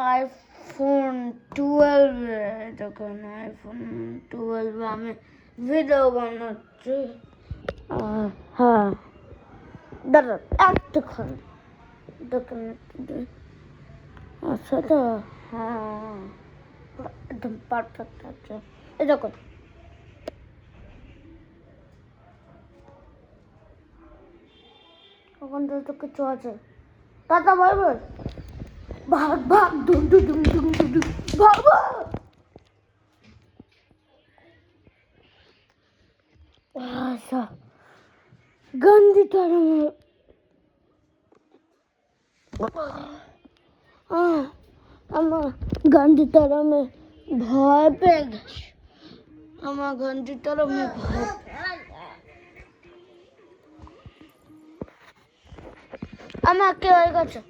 IPhone 12 দেখুন iPhone 12 আমি video বানাচ্ছি। হ্যাঁ দাঁড়া একটুখানি দেখুন আচ্ছা তো হ্যাঁ একদম পারফেক্ট আছে। এই দেখুন ওখান থেকে তো কিছু আছে। Tata bye bye. ভাগ ভাগ দুম দুম দুম দুম দুম দুম ভাগ ভাগ। আচ্ছা গন্ধি तरह আমার গন্ধি तरह में ভয় পেয়ে গেছে। আমার গন্ধি तरह में ভয় আমাকে হয়ে গেছে।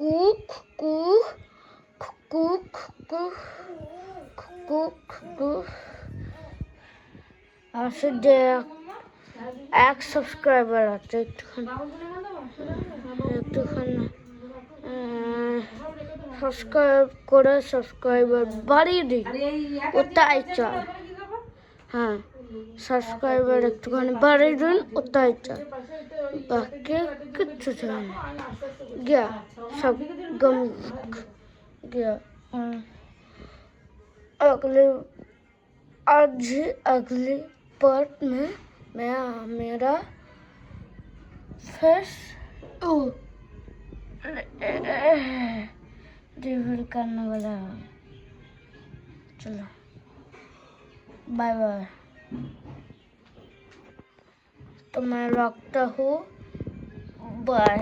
Cook cook cook cook cook cook আসে যে এক সাবস্ক্রাইবার আছে একটুখানি সাবস্ক্রাইব করে সাবস্ক্রাইবার বাড়িয়ে দিই ওটাই চাই। হ্যাঁ সাবস্ক্রাইবার একটুখানি বাড়িয়ে দিন ওটাই চাই বাকি কিচ্ছু চাই না। गया सब गम गया। अगले आज अगली पार्ट में मैं मेरा फेस रिवील करने वाला हूँ। चलो बाय बाय। तो मैं रखता हूँ बाय।